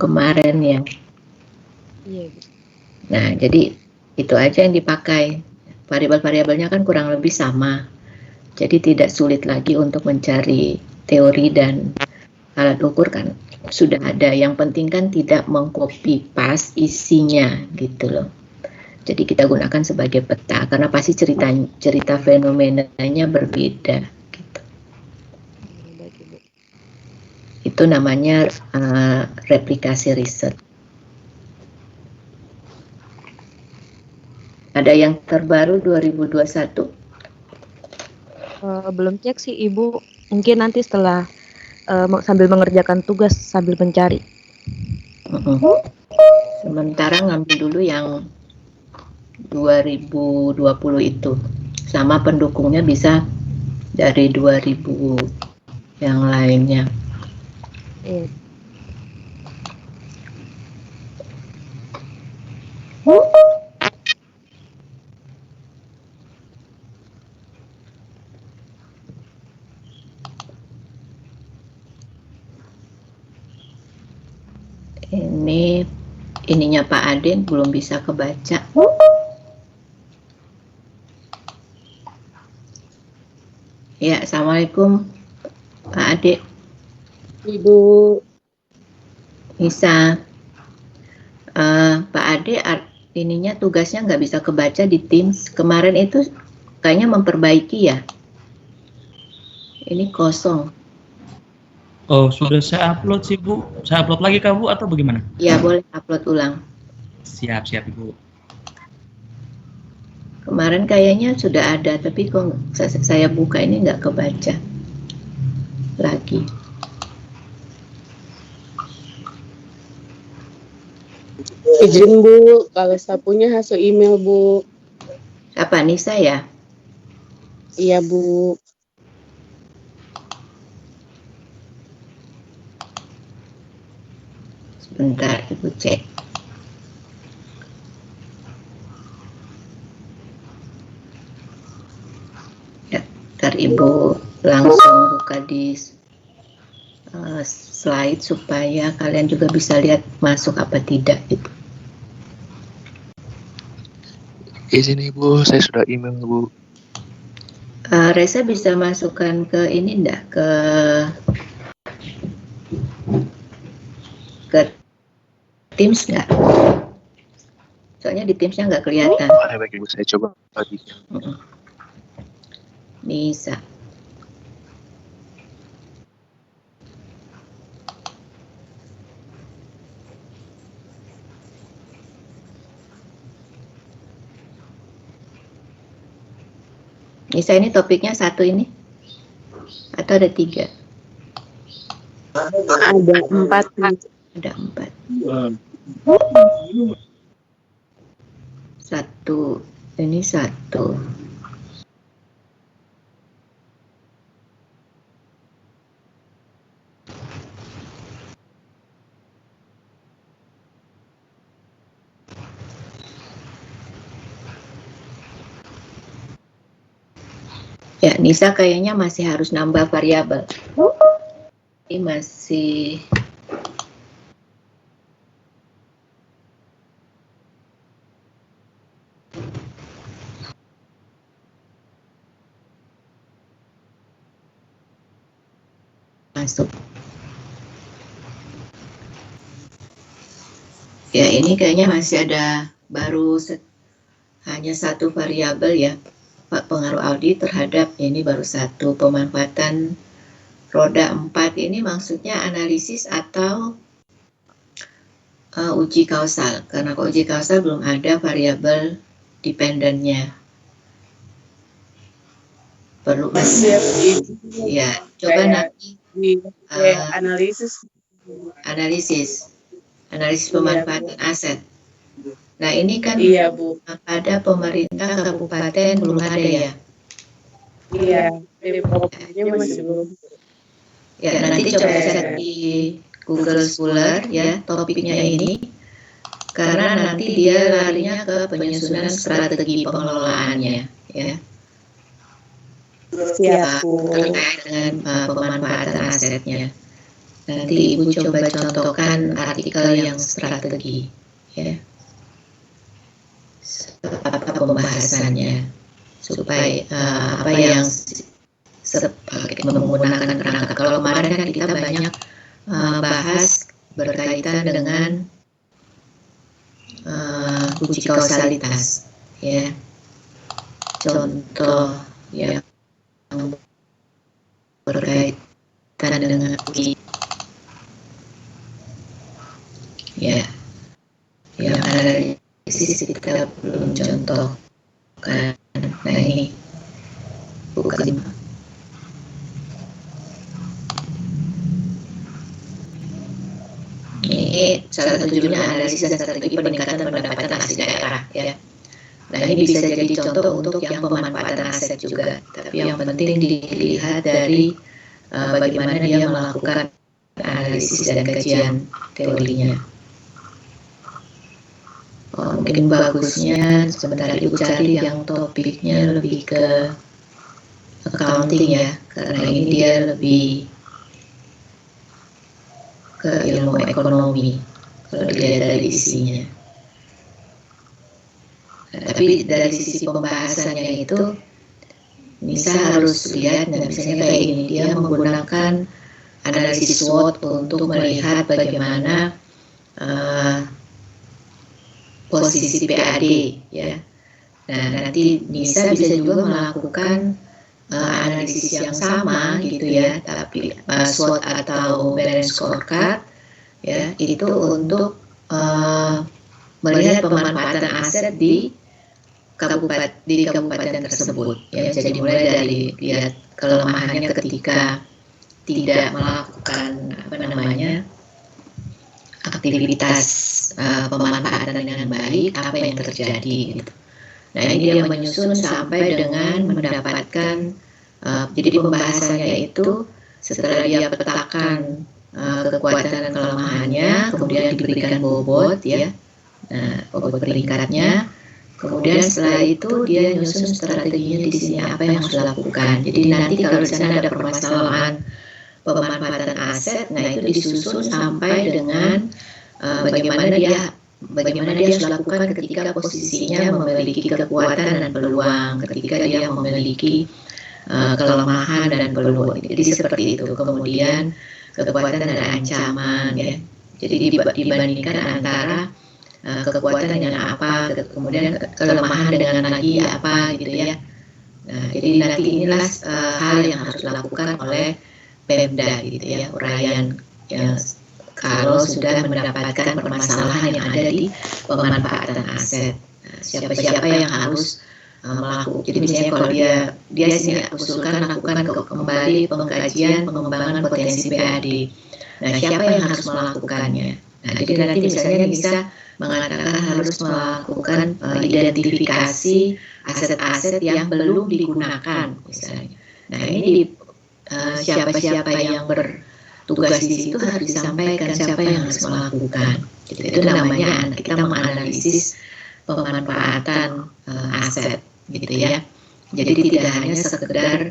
kemarin ya. Iya, Bu. Nah, jadi itu aja yang dipakai. Variabel-variabelnya kan kurang lebih sama. Jadi tidak sulit lagi untuk mencari teori dan alat ukur kan sudah ada. Yang penting kan tidak mengcopy paste isinya gitu loh. Jadi kita gunakan sebagai peta karena pasti cerita fenomenanya berbeda gitu. Baik, Ibu. Itu namanya replikasi riset. Ada yang terbaru 2021? Belum cek sih, Ibu. Mungkin nanti setelah sambil mengerjakan tugas sambil mencari. Sementara ngambil dulu yang 2020 itu. Sama pendukungnya bisa dari 2000 yang lainnya. Iya. Ini ininya Pak Aden belum bisa kebaca. Ya, Assalamualaikum Pak Ade. Ibu. Bisa. Pak Ade ininya tugasnya nggak bisa kebaca di Teams. Kemarin itu kayaknya memperbaiki ya. Ini kosong. Oh, sudah saya upload sih, Bu. Saya upload lagi ke Bu atau bagaimana? Ya, boleh upload ulang. Siap, Ibu. Kemarin kayaknya sudah ada, tapi kok saya buka ini nggak kebaca lagi. Izin Bu, kalau saya punya hasil email Bu. Apa Nisa ya? Iya Bu. Sebentar, Ibu cek. Ya, ntar Ibu langsung buka di slide supaya kalian juga bisa lihat masuk apa tidak gitu. Izin Ibu, saya sudah email Bu. Reza bisa masukkan ke ini enggak, ke Teams nggak? Soalnya di Teamsnya nggak kelihatan. Baik Ibu, saya coba lagi. Bisa. Nisa, ini topiknya satu ini? Atau ada 3? Ada 4. Ada 4. Satu, ini 1. Ya, Nisa kayaknya masih harus nambah variabel. Ini masih masuk. Ya, ini kayaknya masih ada baru hanya 1 variabel ya. Pengaruh Audi terhadap ini baru 1. Pemanfaatan roda 4 ini maksudnya analisis atau uji kausal. Karena uji kausal belum ada variabel dependennya. Perlu ya, coba nanti analisis pemanfaatan aset. Nah, ini kan iya Bu. pada pemerintah kabupaten belum ada ya. Iya, pokoknya masih belum. Ya, nanti coba cek di Google Scholar ya topiknya ini. Karena nanti dia larinya ke penyusunan strategi pengelolaannya ya. Siap Bu. Terkait dengan pemanfaatan asetnya. Nanti Ibu coba contohkan artikel yang strategi, ya, apa pembahasannya, supaya apa yang menggunakan kerangka. Kalau kemarin kan kita banyak bahas berkaitan dengan uji kausalitas, ya. Contoh yang berkaitan dengan uji, ya, yang analisis kita belum contohkan. Nah, ini bukan ini salah satu judulnya analisis dan strategi peningkatan pendapatan asli daerah, ya. Nah, ini bisa jadi contoh untuk yang pemanfaatan aset juga, tapi yang penting dilihat dari bagaimana dia melakukan analisis dan kajian teorinya. Mungkin bagusnya sebentar Ibu cari yang topiknya lebih ke accounting, ya, karena ini dia lebih ke ilmu ekonomi kalau dilihat dari isinya. Tapi dari sisi pembahasannya itu Nisa harus lihat, nah misalnya kayak ini, dia menggunakan analisis SWOT untuk melihat bagaimana posisi PAD, ya. Nah, nanti Nisa bisa juga melakukan analisis yang sama gitu, ya, tapi SWOT atau balance scorecard, ya, itu untuk melihat pemanfaatan aset di kabupaten tersebut, ya. Jadi mulai dari lihat kelemahannya ketika tidak melakukan aktivitas pemanfaatan dengan baik, apa yang terjadi gitu. Nah, ini dia menyusun sampai dengan mendapatkan jadi pembahasannya itu setelah dia petakan kekuatan dan kelemahannya, kemudian diberikan bobot, ya. Nah, bobot peringkatnya. Kemudian setelah itu dia nyusun strateginya di sini apa yang harus dilakukan. Jadi nanti kalau di sana ada permasalahan pemanfaatan aset, nah itu disusun sampai dengan bagaimana dia harus lakukan ketika posisinya memiliki kekuatan dan peluang, ketika dia memiliki kelemahan dan peluang. Jadi seperti itu. Kemudian kekuatan dan ancaman, ya. Jadi dibandingkan antara kekuatan dengan apa, kemudian kelemahan dengan lagi apa gitu, ya. Nah, jadi nanti inilah hal yang harus dilakukan oleh Pemda gitu, ya, uraian ya, kalau sudah mendapatkan permasalahan yang ada di pemanfaatan aset. Nah, siapa-siapa yang harus melakukan. Jadi misalnya kalau dia sini usulkan lakukan kembali pengkajian pengembangan potensi PAD. Nah, siapa yang harus melakukannya? Nah, jadi nanti misalnya bisa mengatakan harus melakukan identifikasi aset-aset yang belum digunakan misalnya. Nah, ini siapa-siapa yang bertugas di situ harus disampaikan siapa yang harus melakukan. Jadi itu namanya kita menganalisis pemanfaatan aset gitu, ya. Jadi tidak hanya sekedar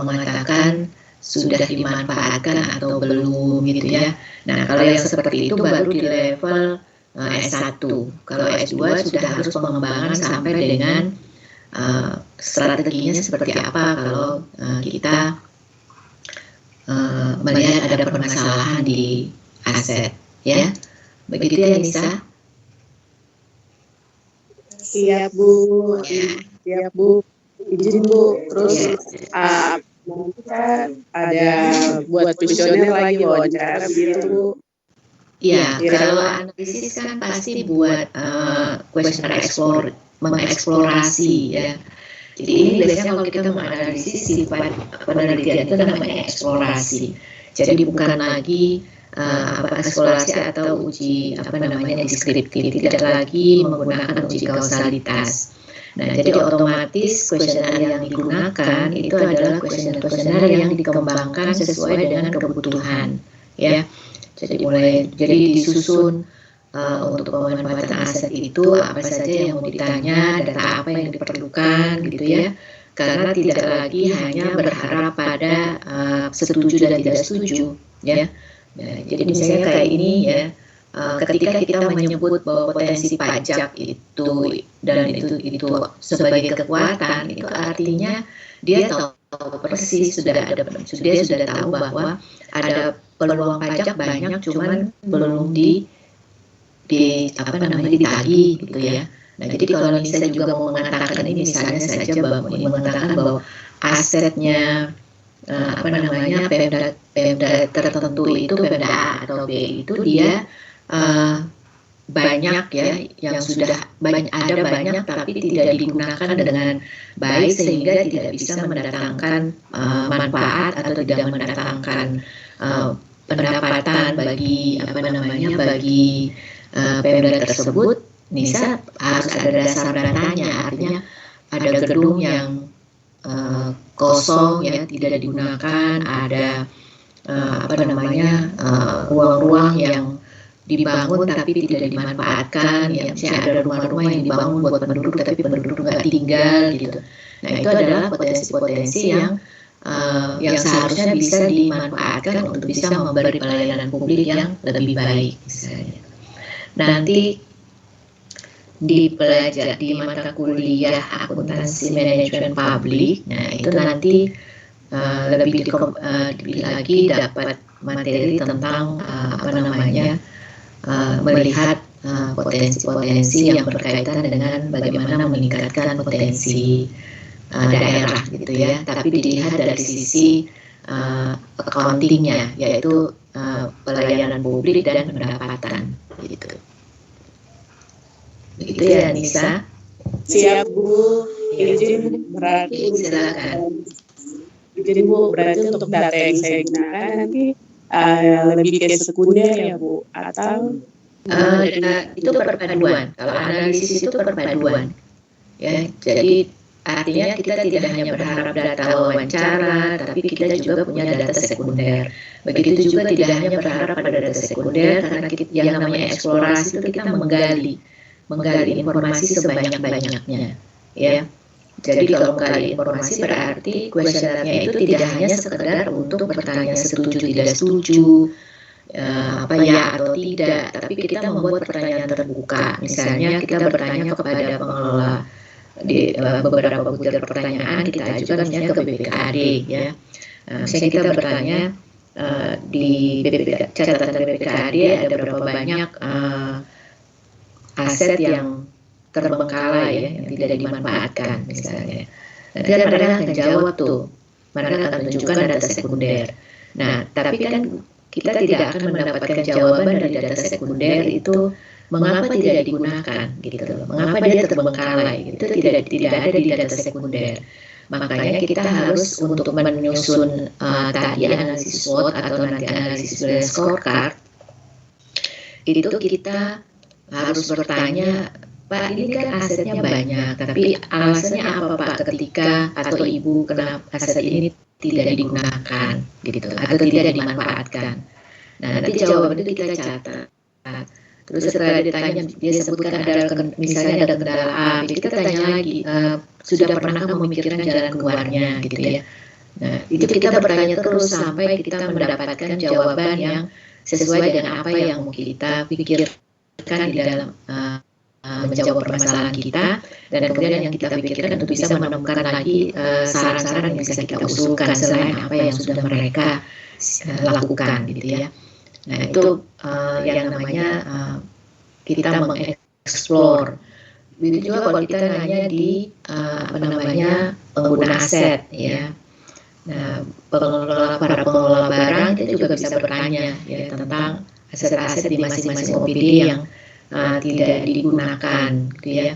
mengatakan sudah dimanfaatkan atau belum gitu, ya. Nah, kalau yang seperti itu baru di level S1. Kalau S2 sudah harus pengembangan sampai dengan strateginya seperti apa kalau kita melihat ada permasalahan di aset, ya. Begitu, ya, Nisa? Siap, Bu. Siap, Bu. Izin, Bu. Terus nanti kan ada buat kuesioner lagi wawancara begitu, Bu. Iya, kalau analisis kan pasti buat questionnaire mengeksplorasi, ya. Jadi ini biasanya kalau kita menganalisis sifat penelitian itu namanya eksplorasi. Jadi bukan lagi eksplorasi atau uji deskriptif, tidak lagi menggunakan uji kausalitas. Nah, jadi otomatis questionnaire yang digunakan itu adalah questionnaire yang dikembangkan sesuai dengan kebutuhan, ya. Jadi disusun untuk pemanfaatan aset itu apa saja yang mau ditanya, data apa yang diperlukan gitu, ya. Karena tidak lagi hanya berharap pada setuju dan tidak setuju, ya. Nah, jadi misalnya kayak ini ya, ketika kita menyebut bahwa potensi pajak itu dan itu sebagai kekuatan, itu artinya dia tahu persis, dia sudah tahu bahwa ada peluang pajak banyak, cuman belum ditagih gitu ya. Nah, jadi kalau Nisa juga mau mengatakan ini, misalnya saja mengatakan bahwa asetnya Pemda tertentu itu, Pemda A atau B itu dia banyak ya, yang sudah ada banyak tapi tidak digunakan dengan baik sehingga tidak bisa mendatangkan manfaat atau tidak mendatangkan pendapatan bagi bagi Pemda tersebut. Nisa harus ada dasar datanya, artinya ada gedung yang kosong ya, tidak digunakan, ada ruang-ruang yang dibangun tapi tidak dimanfaatkan ya, misalnya ada rumah-rumah yang dibangun buat penduduk tapi penduduk nggak tinggal gitu. Nah, itu adalah potensi-potensi yang seharusnya bisa dimanfaatkan untuk bisa memberi pelayanan publik yang lebih baik misalnya. Nanti di mata kuliah akuntansi manajemen publik, nah itu nanti lebih lagi dapat materi tentang melihat potensi-potensi yang berkaitan dengan bagaimana meningkatkan potensi daerah gitu ya, tapi dilihat dari sisi accountingnya, yaitu pelayanan publik dan pendapatan gitu. Begitu ya Nisa. Siap Bu. Izin berarti silakan. Jadi Bu, berarti untuk data yang saya gunakan nanti lebih ke sekunder ya Bu, atau itu perpaduan. Kalau analisis itu perpaduan. Ya, jadi artinya kita tidak hanya berharap data wawancara, tapi kita juga punya data sekunder. Begitu juga tidak hanya berharap pada data sekunder, karena yang namanya eksplorasi itu kita menggali informasi sebanyak-banyaknya, ya. Jadi kalau menggali informasi berarti kuesionernya itu tidak hanya sekedar untuk bertanya setuju tidak setuju, ya atau tidak, tapi kita membuat pertanyaan terbuka. Misalnya kita bertanya kepada pengelola di beberapa butir pertanyaan kita ajukan misalnya ke BPKAD, ya. Misalnya kita bertanya di catatan BPKAD ada berapa banyak aset yang terbengkalai ya, yang tidak dimanfaatkan misalnya. Nanti kan mereka akan jawab tuh, mereka akan menunjukkan data sekunder. Nah, tapi kan kita tidak akan mendapatkan jawaban dari data sekunder itu mengapa tidak digunakan gitu loh. Mengapa dia terbengkalai? Itu tidak ada di data sekunder. Makanya kita harus untuk menyusun tadi analisis SWOT atau nanti analisis scorecard, itu kita harus bertanya, Pak, ini kan asetnya banyak, tapi alasannya apa Pak ketika atau Ibu kenapa aset ini tidak digunakan, gitu, atau tidak dimanfaatkan. Nah, nanti jawaban itu kita catat. Terus setelah ditanya, dia sebutkan misalnya ada kendala A, jadi kita tanya lagi, sudah pernah memikirkan jalan keluarnya, gitu ya. Nah, itu kita bertanya terus sampai kita mendapatkan jawaban yang sesuai dengan apa yang kita pikirkan di dalam menjawab permasalahan kita, dan kemudian yang kita pikirkan untuk bisa menemukan lagi saran-saran yang bisa kita usulkan selain apa yang sudah mereka lakukan gitu ya. Nah itu yang namanya kita mengeksplor. Begitu juga kalau kita nanya di pengguna aset ya. Nah para pengelola barang kita juga bisa bertanya ya tentang aset-aset di masing-masing OPD yang tidak digunakan gitu ya.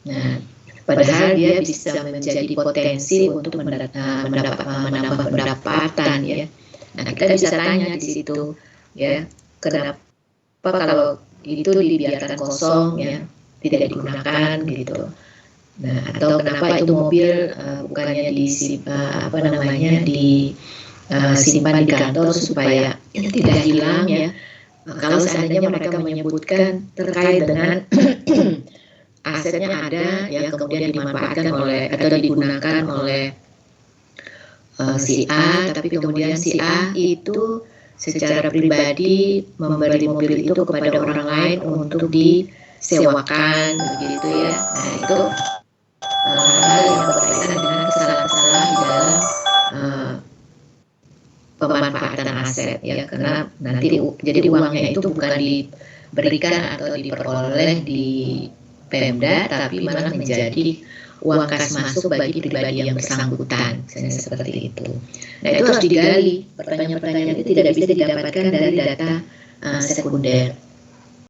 Nah, padahal dia bisa menjadi potensi untuk menambah pendapatan ya. Nah, kita bisa tanya di situ ya, kenapa kalau itu dibiarkan kosong ya, tidak digunakan gitu. Nah, atau kenapa itu mobil bukannya disimpan di kantor supaya tidak hilang ya. Kalau seandainya mereka menyebutkan terkait dengan asetnya ada ya kemudian dimanfaatkan oleh atau digunakan oleh si A, tapi kemudian si A itu secara pribadi memberi mobil itu kepada orang lain untuk disewakan begitu ya. Nah itu hal yang berkaitan dengan kesalahan-kesalahan di dalam pemanfaatan aset ya, karena nanti jadi uangnya itu bukan diberikan atau diperoleh di Pemda, tapi malah menjadi uang kas masuk bagi pribadi yang bersangkutan, misalnya seperti itu. Nah itu harus digali, pertanyaan-pertanyaan itu tidak bisa didapatkan dari data sekunder.